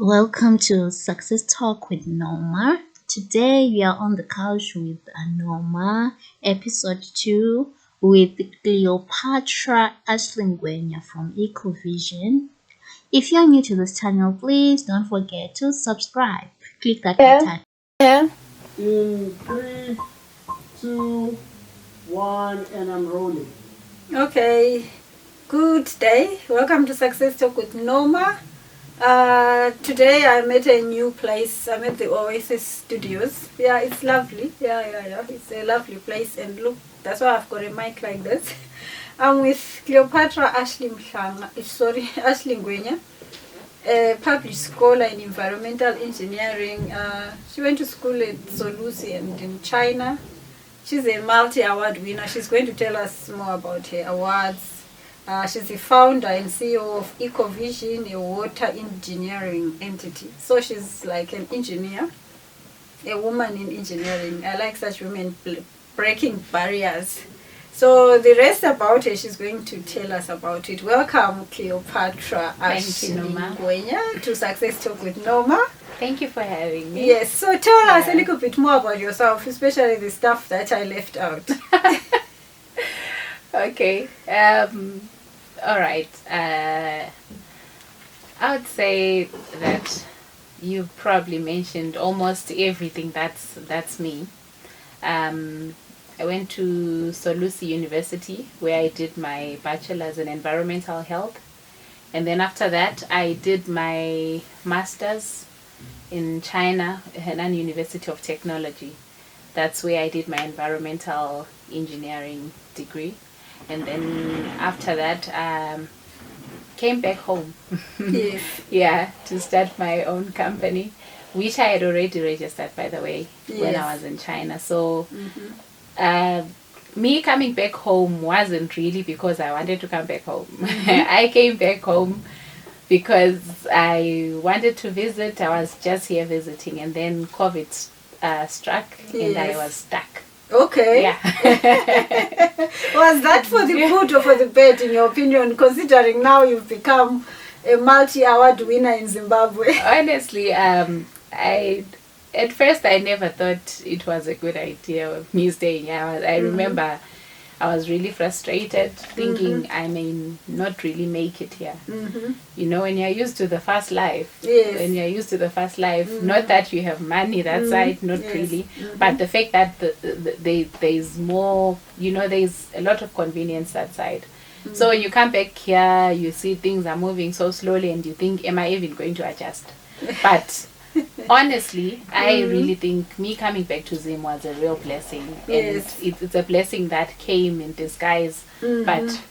Welcome to Success Talk with Noma. Today we are on the couch with Noma, episode 2 with Cleopatra Ashley Ngwenya from Ecovision. If you are new to this channel, please don't forget to subscribe. Click that button. Yeah. In 3, 2, 1, and I'm rolling. Okay. Good day. Welcome to Success Talk with Noma. Today I'm at a new place. I'm at the Oasis Studios. Yeah, it's lovely. Yeah. It's a lovely place. And look, that's why I've got a mic like this. I'm with Cleopatra Ashley Ngwenya, a published scholar in environmental engineering. She went to school at Solusi and in China. She's a multi-award winner. She's going to tell us more about her awards. She's the founder and CEO of Ecovision, a water engineering entity. So she's like an engineer, a woman in engineering. I like such women breaking barriers. So the rest about her, she's going to tell us about it. Welcome, Cleopatra Ashley Ngwenya, to Success Talk with Noma. Thank you for having me. Yes, so tell us a little bit more about yourself, especially the stuff that I left out. Okay. All right. I would say that you probably mentioned almost everything that's me. I went to Solusi University where I did my bachelor's in environmental health. And then after that, I did my master's in China, Henan University of Technology. That's where I did my environmental engineering degree. And then after that, came back home. Yes. Yeah, to start my own company, which I had already registered, by the way, when I was in China. So me coming back home wasn't really because I wanted to come back home. I came back home because I wanted to visit. I was just here visiting, and then COVID struck, and I was stuck. Okay. Yeah. Was that for the good or for the bad, in your opinion, considering now you've become a multi-award winner in Zimbabwe? Honestly, at first I never thought it was a good idea of me staying here. I remember I was really frustrated, thinking I may not really make it here. You know, when you're used to the fast life, not that you have money that side, not really, but the fact that there's more, you know, there's a lot of convenience that side. So when you come back here, you see things are moving so slowly and you think, am I even going to adjust? But honestly, I really think me coming back to Zim was a real blessing. Yes. And it's a blessing that came in disguise, but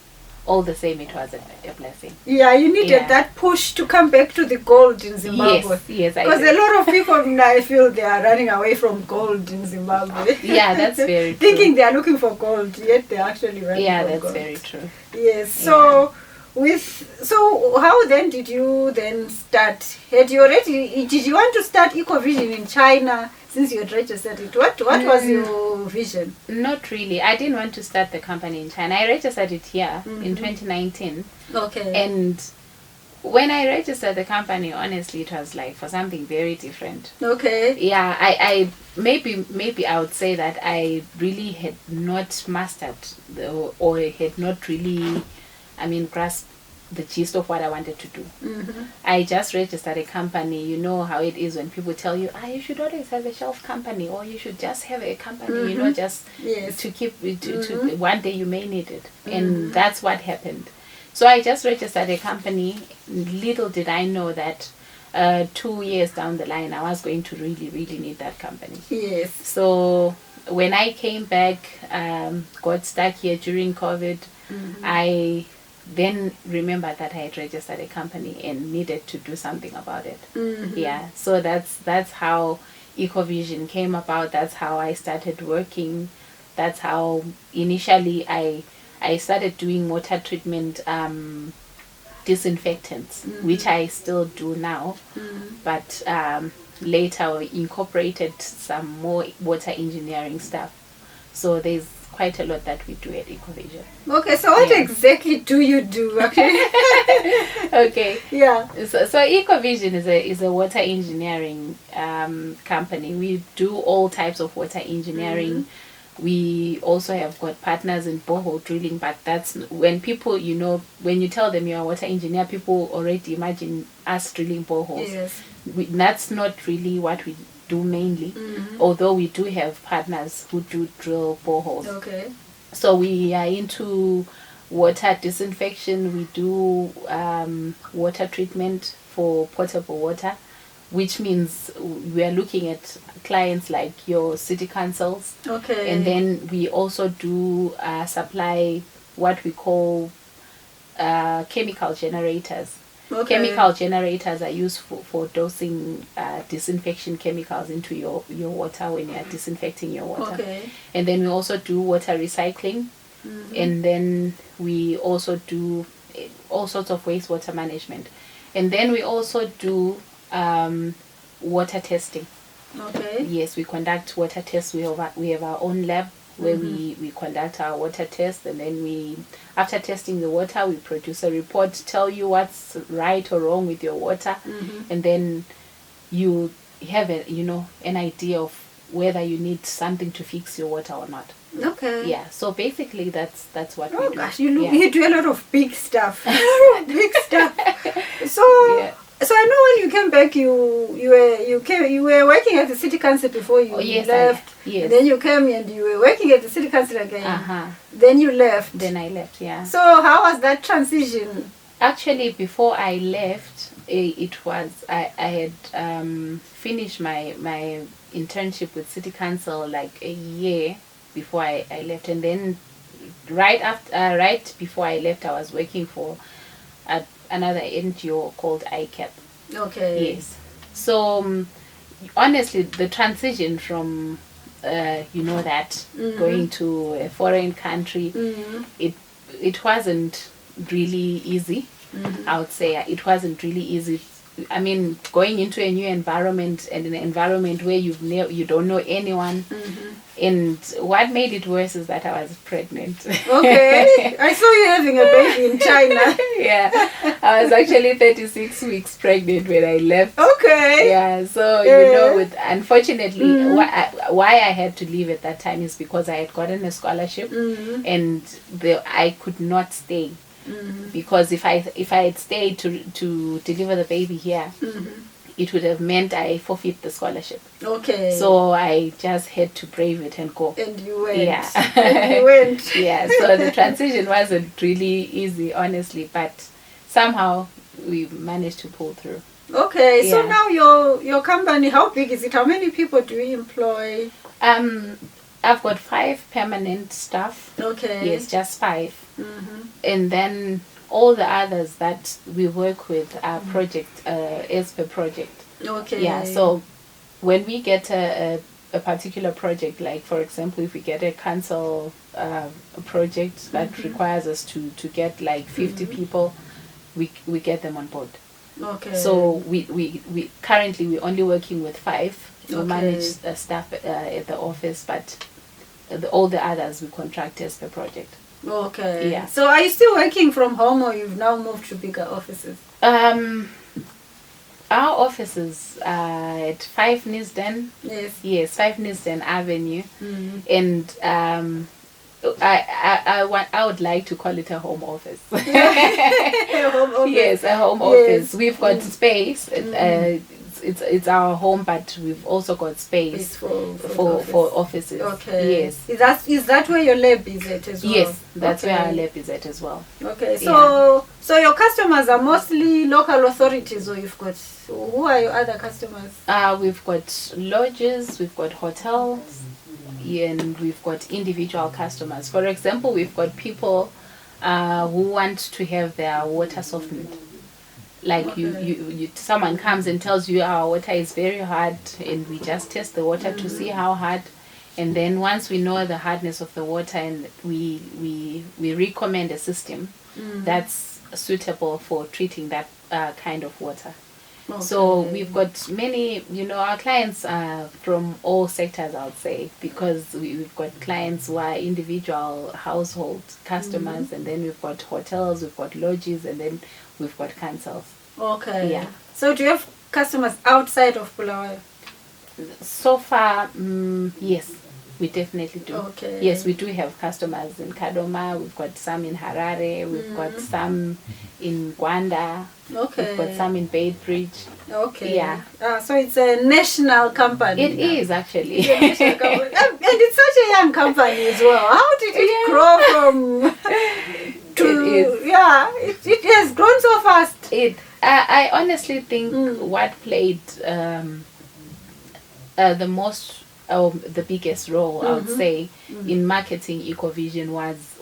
all the same, it was a blessing. Yeah, you needed that push to come back to the gold in Zimbabwe. Yes, I Because did. a lot of people now, I feel they are running away from gold in Zimbabwe. Yeah, that's very true. Thinking they are looking for gold, yet they're actually running from gold. That's very true. Yes, so... So how then did you then start? Did you want to start Ecovision in China since you had registered it? What was your vision? Not really. I didn't want to start the company in China. I registered it here in 2019. Okay. And when I registered the company, honestly, it was like for something very different. Okay. Yeah, I maybe I would say that I really had not mastered or had not really, grasp the gist of what I wanted to do. I just registered a company. You know how it is when people tell you, you should always have a shelf company, or you should just have a company, just to keep to one day you may need it. And that's what happened. So I just registered a company. Little did I know that 2 years down the line, I was going to really, really need that company. Yes. So when I came back, got stuck here during COVID, I then remembered that I had registered a company and needed to do something about it. Yeah, so that's how Ecovision came about. That's how I started working. That's how initially I started doing water treatment disinfectants, which I still do now, but later incorporated some more water engineering stuff. So there's quite a lot that we do at Ecovision. Okay, so what Yeah. exactly do you do? Okay. Okay. Yeah. So Ecovision is a water engineering company. We do all types of water engineering. We also have got partners in borehole drilling, but that's when people, when you tell them you're a water engineer, people already imagine us drilling boreholes. Yes. That's not really what we do mainly, although we do have partners who do drill boreholes. Okay. So we are into water disinfection. We do water treatment for potable water, which means we are looking at clients like your city councils. Okay. And then we also do supply what we call chemical generators. Okay. Chemical generators are used for dosing disinfection chemicals into your water when you are disinfecting your water. Okay. And then we also do water recycling. And then we also do all sorts of wastewater management. And then we also do water testing. Okay. Yes, we conduct water tests. We have our own lab where we conduct our water tests, and then after testing the water, we produce a report, tell you what's right or wrong with your water, and then you have an idea of whether you need something to fix your water or not. Okay. Yeah, so basically that's what Oh we do. gosh, Yeah. you do a lot of big stuff. Big stuff. So Yeah. So I know when you came back, you were working at the city council before you Yes, left. yes. And then you came and you were working at the city council again. Then you left. Then I left, yeah. So how was that transition? Actually, before I left, it was I had finished my internship with city council like a year before I left, and then right before I left, I was working for another NGO called ICAP. Okay. Yes. So honestly, the transition from going to a foreign country, it wasn't really easy. I would say it wasn't really easy. I mean, going into a new environment and an environment where you don't know anyone. And what made it worse is that I was pregnant. Okay. I saw you having a baby in China. Yeah. I was actually 36 weeks pregnant when I left. Okay. Yeah. So, unfortunately, why I had to leave at that time is because I had gotten a scholarship and I could not stay. Because if I had stayed to deliver the baby here, it would have meant I forfeit the scholarship. Okay. So I just had to brave it and go. And you went. Yeah. And you went. Yeah. So the transition wasn't really easy, honestly, but somehow we managed to pull through. Okay. So Yeah. now your company, how big is it? How many people do you employ? I've got 5 permanent staff. Okay. Yes, just 5. And then all the others that we work with are project, as per project. Okay. Yeah, so when we get a particular project, like for example, if we get a council project that requires us to get like 50 people, we get them on board. Okay. So we currently we're only working with 5. We Okay. manage staff at the office, but all the others we contract as per project. Okay. Yeah. So are you still working from home, or you've now moved to bigger offices? Our offices are at 5 Nisden. Yes. Yes, 5 Nisden Avenue. And I would like to call it a home office. Home office. Yes, a home office. We've got space. It's our home, but we've also got space for offices. Okay. Yes. Is that where your lab is at as well? Yes, that's Okay. where our lab is at as well. Okay. So your customers are mostly local authorities, or who are your other customers? We've got lodges, we've got hotels, and we've got individual customers. For example, we've got people who want to have their water softened. Like someone comes and tells you our water is very hard, and we just test the water to see how hard, and then once we know the hardness of the water, and we recommend a system that's suitable for treating that kind of water. So Okay. we've got many, our clients are from all sectors, I would say, because we've got clients who are individual household customers, and then we've got hotels, we've got lodges, and then we've got councils. Okay. Yeah. So do you have customers outside of Bulawayo? So far, yes, we definitely do. Okay. Yes, we do have customers in Kadoma, we've got some in Harare, we've got some in Gwanda, Okay. we've got some in Beitbridge. Okay. Yeah. So it's a national company. It is actually. It's a national company. And it's such a young company as well. How did it grow from to It is. yeah, it has grown so fast. I honestly think what played the most, the biggest role, I would say, in marketing Ecovision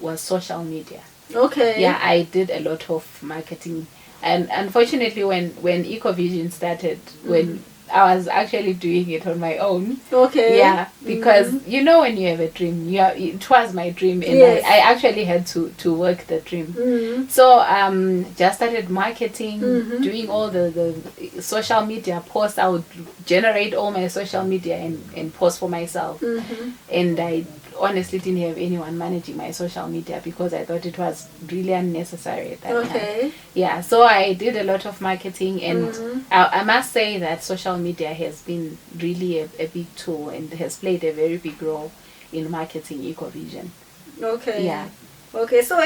was social media. Okay. Yeah, I did a lot of marketing, and unfortunately, when Ecovision started, when I was actually doing it on my own. Okay. Yeah, because when you have a dream, it was my dream, and Yes. I actually had to work the dream. So just started marketing, doing all the social media posts. I would generate all my social media and post for myself, and I honestly didn't have anyone managing my social media because I thought it was really unnecessary at that time. Okay. Yeah, so I did a lot of marketing, and I must say that social media has been really a big tool and has played a very big role in marketing Ecovision. Okay. Yeah. Okay. So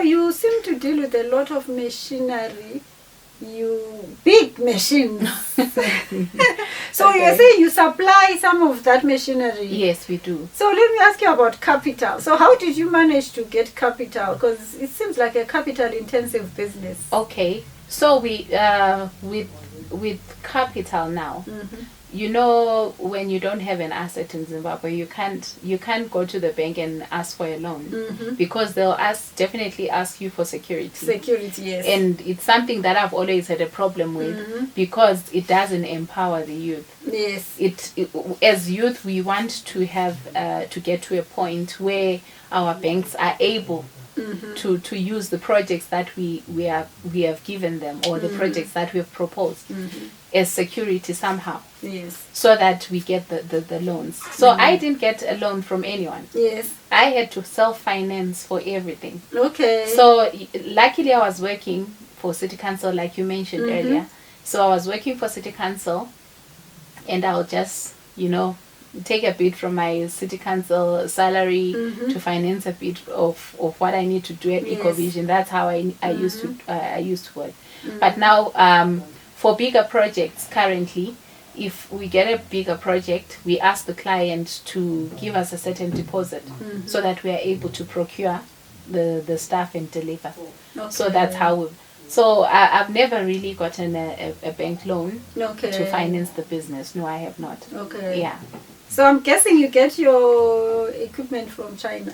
you seem to deal with a lot of machinery. Big machines. So Okay. you say you supply some of that machinery. Yes, we do. So let me ask you about capital. So how did you manage to get capital? Because it seems like a capital-intensive business. Okay, so we with capital now. When you don't have an asset in Zimbabwe, you can't go to the bank and ask for a loan because they'll definitely ask you for security. Security, yes. And it's something that I've always had a problem with because it doesn't empower the youth. Yes. As youth, we want to have to get to a point where our banks are able to use the projects that we have given them, or the projects that we have proposed as security somehow. Yes. So that we get the loans. So I didn't get a loan from anyone. Yes. I had to self-finance for everything. Okay. So luckily I was working for City Council, like you mentioned earlier. So I was working for City Council, and I'll just, take a bit from my City Council salary to finance a bit of what I need to do at Yes. Ecovision. That's how I used to work. But now for bigger projects currently, if we get a bigger project, we ask the client to give us a certain deposit so that we are able to procure the staff and deliver. Okay. So that's how I've never really gotten a bank loan Okay. to finance the business. No, I have not. Okay. Yeah. So I'm guessing you get your equipment from China.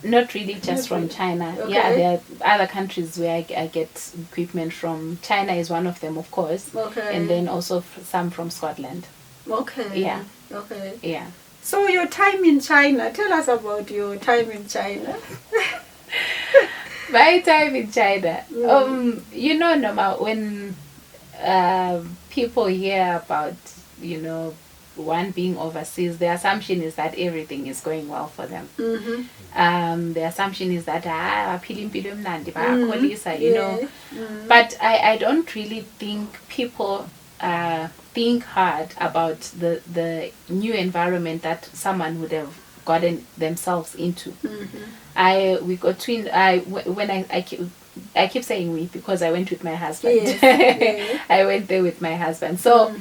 Not really just from China. Okay. Yeah, there are other countries where I get equipment from. China is one of them, of course. Okay. And then also some from Scotland. Okay. Yeah. Okay. Yeah. So your time in China, tell us about your time in China. My time in China. Noma, when people hear about, one being overseas, the assumption is that everything is going well for them. The assumption is that but I don't really think people think hard about the new environment that someone would have gotten themselves into. I keep saying we because I went with my husband. Yes, yes. I went there with my husband. So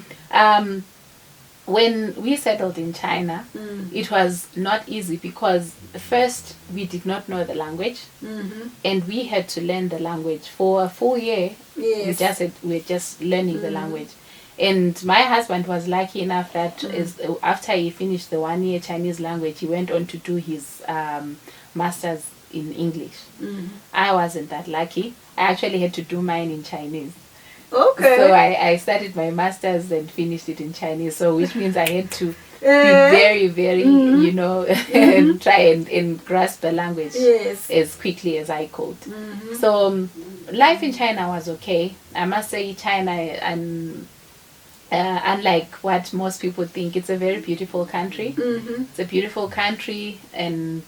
when we settled in China, it was not easy because first we did not know the language, and we had to learn the language for a full year. Yes. We're just learning the language. And my husband was lucky enough that after he finished the 1 year Chinese language, he went on to do his master's in English. I wasn't that lucky. I actually had to do mine in Chinese. Okay. So I started my master's and finished it in Chinese. So which means I had to be very, you know, try and grasp the language Yes. as quickly as I could. So life in China was okay. I must say China, and unlike what most people think, it's a very beautiful country. It's a beautiful country, and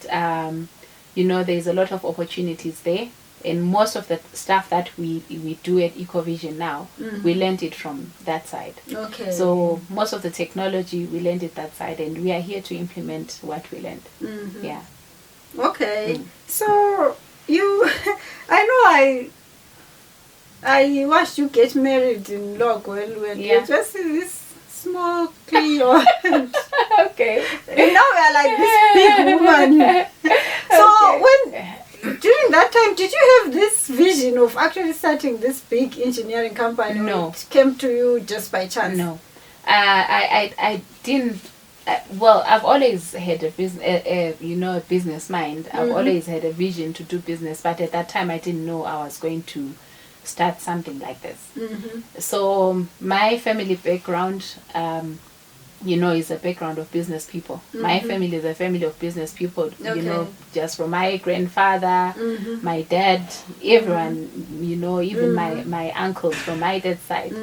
you know, there's a lot of opportunities there. And most of the stuff that we do at Ecovision now, we learned it from that side. Okay. So most of the technology, we learned it that side, and we are here to implement what we learned. Yeah. Okay. So you, I know I watched you get married in Logwell when Yeah. you just see this small Cleo. Okay. And now we are like this big woman. So during that time, did you have this vision of actually starting this big engineering company? or No. It came to you just by chance? No, I didn't. Well, I've always had a business, you know, a business mind. I've always had a vision to do business, but at that time I didn't know I was going to start something like this. So my family background, you know, is a background of business people. My family is a family of business people. You know, just from my grandfather, my dad, everyone. You know, even my uncles from my dad's side,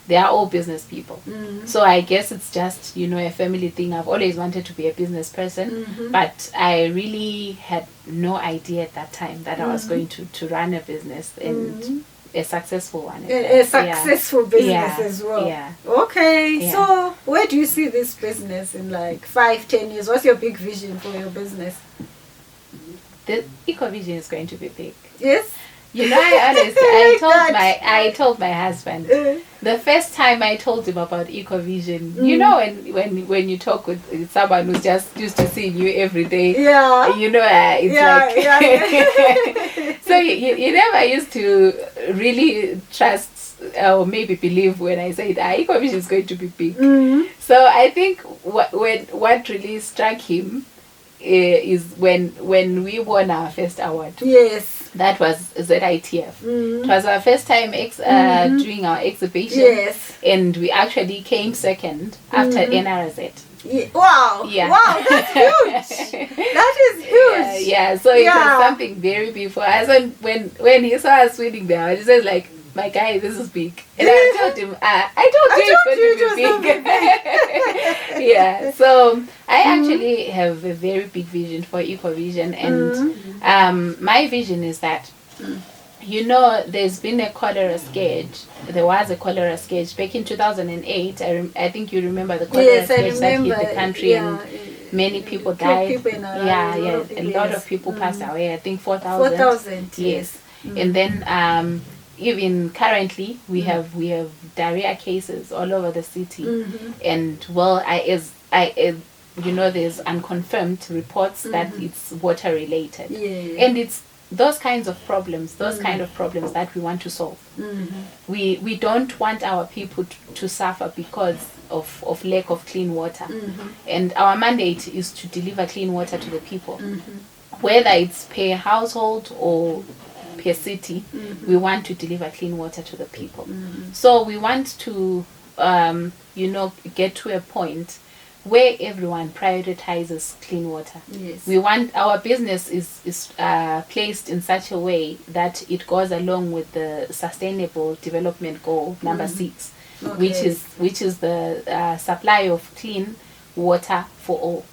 they are all business people. So I guess it's just, you know, a family thing. I've always wanted to be a business person, but I really had no idea at that time that I was going to run a business and a successful one. A successful business Yeah. as well. Yeah. Okay. Yeah. So where do you see this business in like 5-10 years? What's your big vision for your business? The Ecovision is going to be big. Yes. You know, I told my husband the first time I told him about Ecovision. You know, when you talk with someone who's just used to seeing you every day. Yeah. You know, it's like so you never used to really trust or maybe believe when I said Ecovision is going to be big. So I think what really struck him is when we won our first award. Yes. That was ZITF. It was our first time doing our exhibition. Yes. And we actually came second after NRZ. Yeah. Wow. Yeah. Wow, that's huge. That is huge. Yeah. So it was something very big for us. And when he saw us winning the award, he said like, my guy, this is big. And I told him, I told you it's going to be big. Yeah. So I actually have a very big vision for Ecovision, and my vision is that, you know, there's been a cholera scourge. There was a cholera scourge back in 2008. I think you remember the cholera scourge that hit the country, and many people died. People in Iran, a lot of people passed away. I think 4,000. 4,000. Yes. And then even currently we have diarrhea cases all over the city, and well, as you know, there's unconfirmed reports that it's water related, and it's those kinds of problems that we want to solve. We don't want our people to suffer because of lack of clean water, and our mandate is to deliver clean water to the people, whether it's per household or per city. We want to deliver clean water to the people. So we want to you know, get to a point where everyone prioritizes clean water. Yes. We want our business is placed in such a way that it goes along with the Sustainable Development Goal number 6, which is the supply of clean water for all.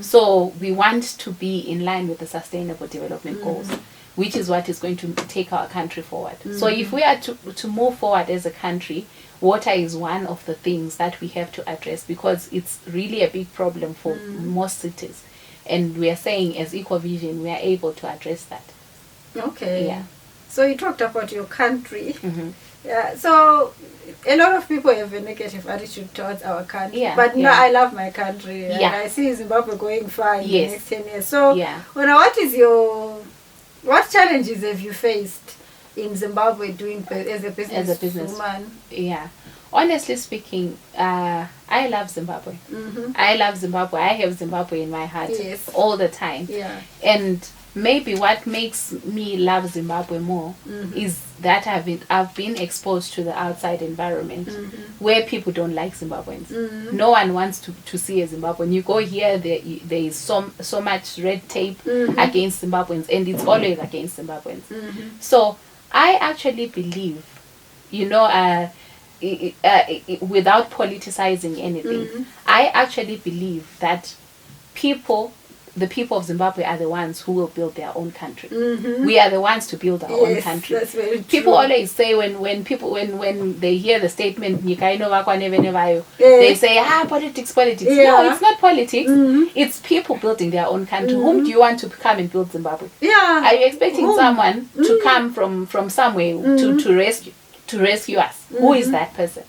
So we want to be in line with the Sustainable Development Goals, which is what is going to take our country forward. So if we are to move forward as a country, water is one of the things that we have to address, because it's really a big problem for most cities. And we are saying as Ecovision, we are able to address that. Okay. Yeah. So you talked about your country. Yeah. So a lot of people have a negative attitude towards our country. Yeah, But no, yeah. I love my country. And Yeah. I see Zimbabwe going far in the Yes. next 10 years. So Yeah. what challenges have you faced in Zimbabwe doing as a business woman? Yeah. Honestly speaking, I love Zimbabwe. I love Zimbabwe. I have Zimbabwe in my heart Yes. all the time. Yeah. And maybe what makes me love Zimbabwe more is that I've been exposed to the outside environment where people don't like Zimbabweans. No one wants to see a Zimbabwean. You go here, there is so much red tape against Zimbabweans, and it's always against Zimbabweans. So I actually believe, without politicizing anything, I actually believe that the people of Zimbabwe are the ones who will build their own country. We are the ones to build our own country. That's very true. People always say when they hear the statement "Nyika inovakwa nevenevayo," they say politics. No, it's not politics. It's people building their own country. Whom do you want to come and build Zimbabwe? Are you expecting someone to come from somewhere to rescue us? Who is that person?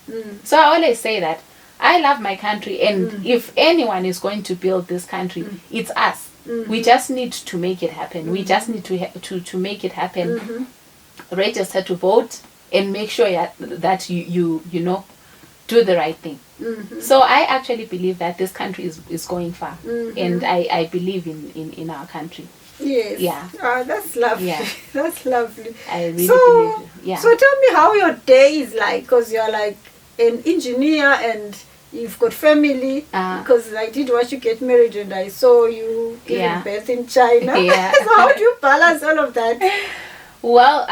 So I always say that I love my country, and if anyone is going to build this country, it's us. We just need to make it happen. We just need to make it happen. Register to vote and make sure that you do the right thing. So I actually believe that this country is going far, and I believe in our country. Yes. Yeah. That's lovely. Yeah. That's lovely. I really believe. Yeah. So tell me how your day is like, because you're like an engineer and you've got family, because I did watch you get married and I saw you giving birth in China. Yeah. So how do you balance all of that? Well,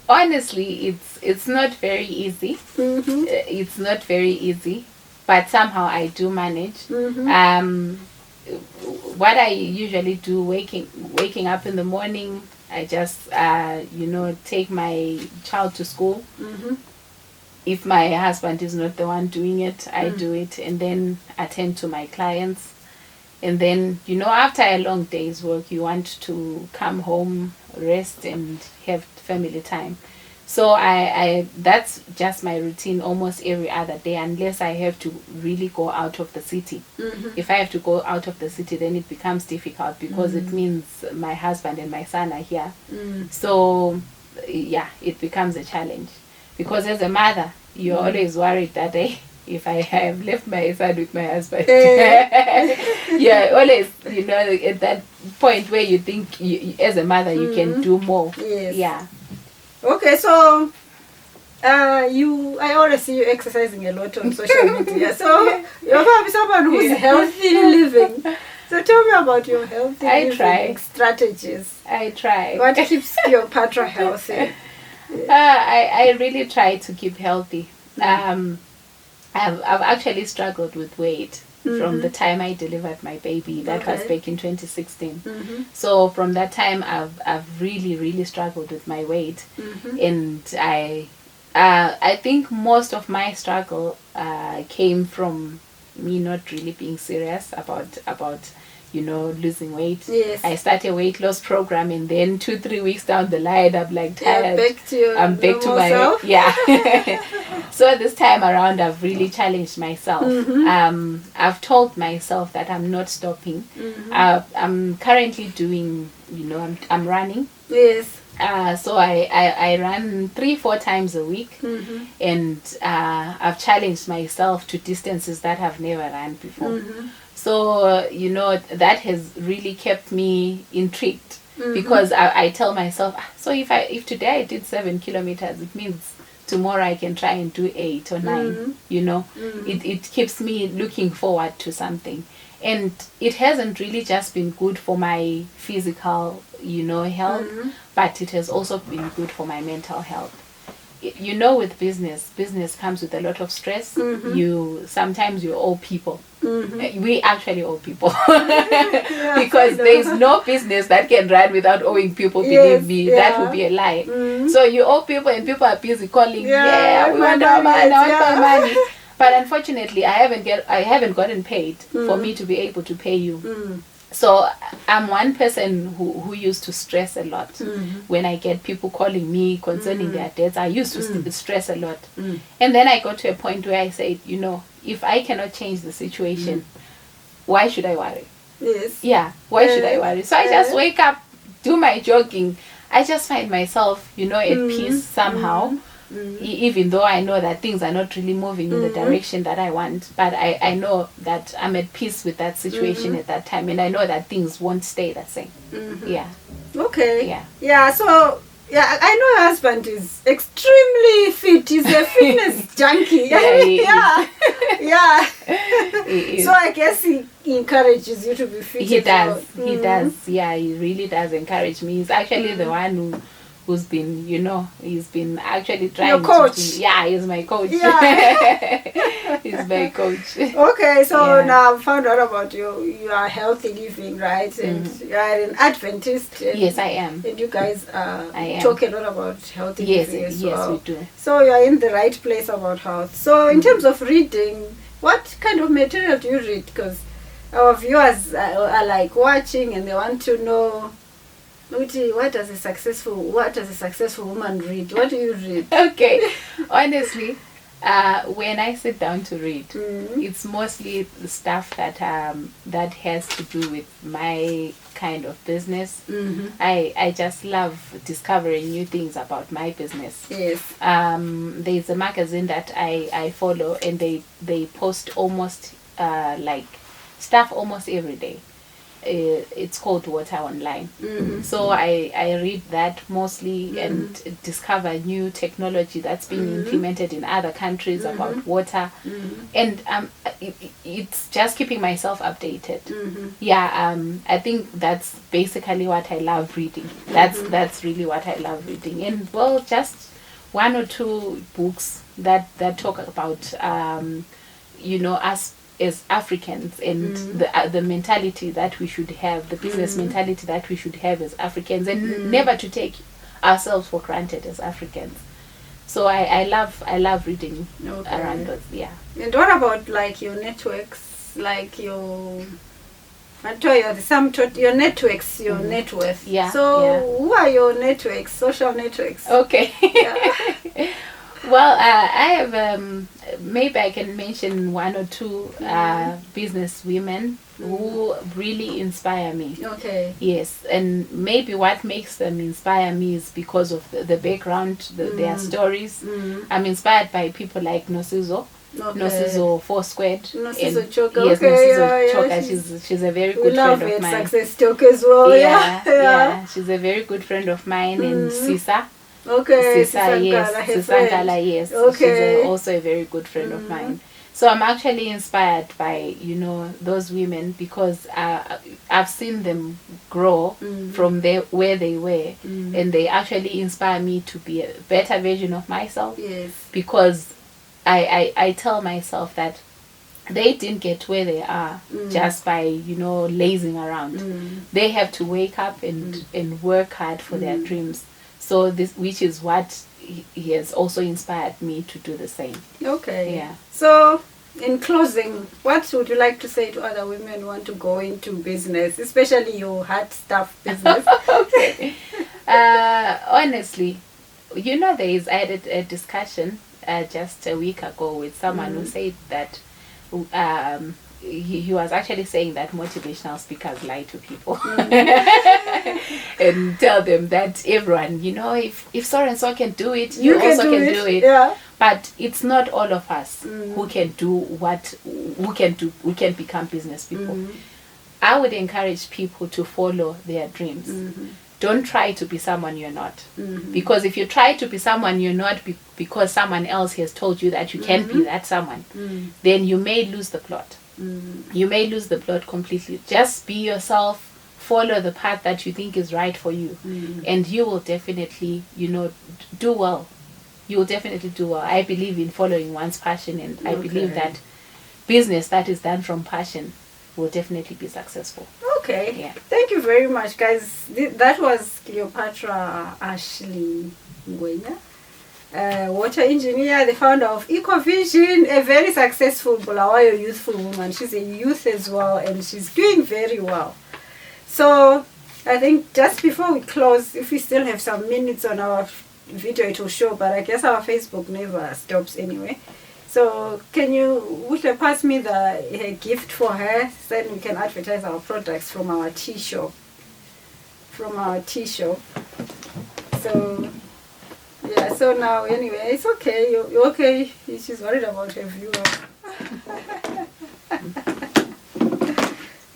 honestly, it's not very easy. It's not very easy, but somehow I do manage. What I usually do, waking up in the morning, I just take my child to school. If my husband is not the one doing it, I do it, and then attend to my clients. And then, after a long day's work, you want to come home, rest, and have family time. So I that's just my routine almost every other day, unless I have to really go out of the city. If I have to go out of the city, then it becomes difficult because it means my husband and my son are here. So, it becomes a challenge. Because as a mother, you're always worried that if I have left my son with my husband, always, at that point where you think as a mother you can do more. Yes. Yeah. Okay, so I always see you exercising a lot on social media. So you're probably someone who's healthy living. So tell me about your healthy living strategies. I try. What keeps Cleopatra healthy? I really try to keep healthy. I've actually struggled with weight from the time I delivered my baby. That was back in 2016. So from that time, I've really struggled with my weight, and I think most of my struggle came from me not really being serious about losing weight. Yes. I started a weight loss program, and then 2-3 weeks down the line, I'm like tired. I'm back to my self. So this time around, I've really challenged myself. I've told myself that I'm not stopping. I'm currently doing, I'm running. Yes. So I run 3-4 times a week, and I've challenged myself to distances that I've never run before. So, that has really kept me intrigued, because I tell myself, so if today I did 7 kilometers, it means tomorrow I can try and do 8 or 9, It keeps me looking forward to something. And it hasn't really just been good for my physical, health, but it has also been good for my mental health. With business comes with a lot of stress. Sometimes you owe people. We actually owe people because there's no business that can run without owing people. Believe me, that would be a lie. So you owe people, and people are busy calling. We want our money. I want my money. But unfortunately, I haven't gotten paid for me to be able to pay you. So I'm one person who used to stress a lot. When I get people calling me concerning their debts, I used to stress a lot. And then I got to a point where I said, if I cannot change the situation, why should I worry? Yes. Yeah, why should I worry? So I just wake up, do my jogging. I just find myself, at peace somehow. Even though I know that things are not really moving in the direction that I want, but I know that I'm at peace with that situation at that time, and I know that things won't stay the same. Yeah. Okay. Yeah. Yeah. So yeah, I know your husband is extremely fit. He's a fitness junkie. Yeah, he is. Yeah. Yeah. He is. So I guess he encourages you to be fit. He as well. does. He does. Yeah, he really does encourage me. He's actually the one who's been, he's been actually trying Your coach. to do, yeah, he's my coach. Yeah. He's my coach. Okay, so Yeah. now I've found out about your healthy living, right? And you are an Adventist. And, Yes, I am. And you guys I am. talk a lot about healthy Yes, living as yes, well. we do. So you are in the right place about health. So in terms of reading, what kind of material do you read? Because our viewers are like watching and they want to know, what does a successful woman read? What do you read? Okay, honestly, when I sit down to read, it's mostly the stuff that that has to do with my kind of business. I just love discovering new things about my business. Yes. There's a magazine that I follow, and they post almost like stuff almost every day. It's called Water Online. So I read that mostly and discover new technology that's being implemented in other countries about water, and it's just keeping myself updated. Yeah, I think that's basically what I love reading. That's really what I love reading, and well, just one or two books that talk about us as Africans and the mentality that we should have, the business mentality that we should have as Africans, and never to take ourselves for granted as Africans. So I love reading around those. Yeah. And what about like your networks, like your your networks, your net worth? Yeah. So who are your networks, social networks? Okay. Yeah. Well, I have maybe I can mention one or two business women who really inspire me. Okay. Yes, and maybe what makes them inspire me is because of the background, their stories. I'm inspired by people like Nosizo. Okay. Nosizo Foursquared. Nosizo Choka. Yes, Okay, Nosizo yeah, Choka. She's a very We good love friend of it. mine. Success Talk as well. Yeah. She's a very good friend of mine, and Sisa. Okay. Sisa, yes. Sisankala, her Sisankala, friend. yes. Okay. She's also a very good friend of mine. So I'm actually inspired by, those women, because I've seen them grow from where they were, and they actually inspire me to be a better version of myself. Yes. Because I tell myself that they didn't get where they are just by, lazing around. They have to wake up and work hard for their dreams. So which is what he has also inspired me to do the same. Okay. Yeah. So, in closing, what would you like to say to other women who want to go into business, especially your hard stuff business? Okay. Honestly, I had a discussion just a week ago with someone who said that he was actually saying that motivational speakers lie to people and tell them that everyone, if so and so can do it, you also can do it. Yeah. But it's not all of us who can become business people. I would encourage people to follow their dreams. Don't try to be someone you're not. Because if you try to be someone you're not because someone else has told you that you can't be that someone, then you may lose the plot. You may lose the plot completely. Just be yourself, follow the path that you think is right for you, and you will definitely, do well. You will definitely do well. I believe in following one's passion, and I believe that business that is done from passion will definitely be successful. Okay. Yeah. Thank you very much, guys. That was Cleopatra Ashley Ngwenya, water engineer, the founder of Ecovision, a very successful Bulawayo youthful woman. She's a youth as well, and she's doing very well. So I think just before we close, if we still have some minutes on our video, it will show, but I guess our Facebook never stops anyway. So can you pass me a gift for her, so that we can advertise our products from our tea shop. So yeah, so So now, anyway, it's okay. You're okay. She's worried about her viewer.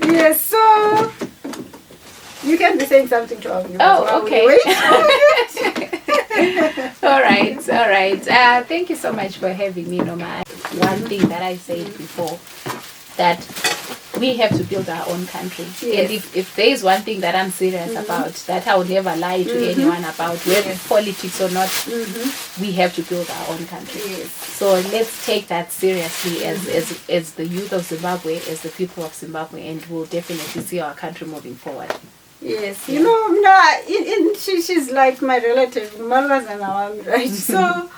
Yes, so you can be saying something to our viewers. Oh, okay. Wait. All right. Thank you so much for having me, Noma. One thing that I said before, that we have to build our own country. Yes. And if there is one thing that I'm serious about, that I will never lie to anyone about, whether it's politics or not, we have to build our own country. Yes. So let's take that seriously as the youth of Zimbabwe, as the people of Zimbabwe, and we'll definitely see our country moving forward. Yes, you know, Mna, she's like my relative, Malwas and Awami, right? So,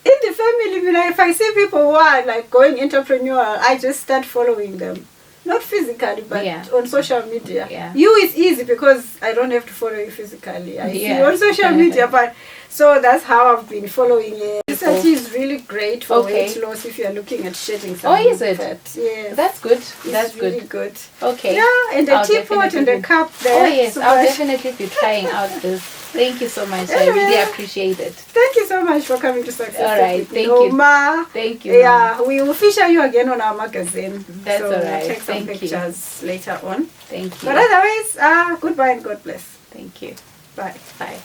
in the family, Mna, if I see people who are like going entrepreneurial, I just start following them. Not physically, but on social media. Yeah. You is easy because I don't have to follow you physically. I see you on social media, but so that's how I've been following it. Research is really great for weight loss if you are looking at shedding some is it? fat. Yes. That's good. It's really good. Okay. Yeah, and the teapot and the cup there. Oh yes, so I'll much. definitely be trying out this. Thank you so much. I really appreciate it. Thank you so much for coming to Success. All right, with thank Noma. you. Thank you. Yeah, we will feature you again on our magazine. That's so all right. Take some Thank pictures later on. Thank you. But otherwise, goodbye and God bless. Thank you. Bye. Bye.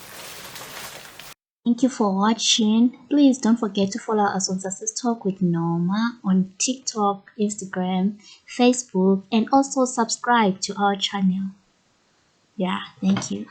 Thank you for watching. Please don't forget to follow us on Success Talk with Noma on TikTok, Instagram, Facebook, and also subscribe to our channel. Yeah, thank you.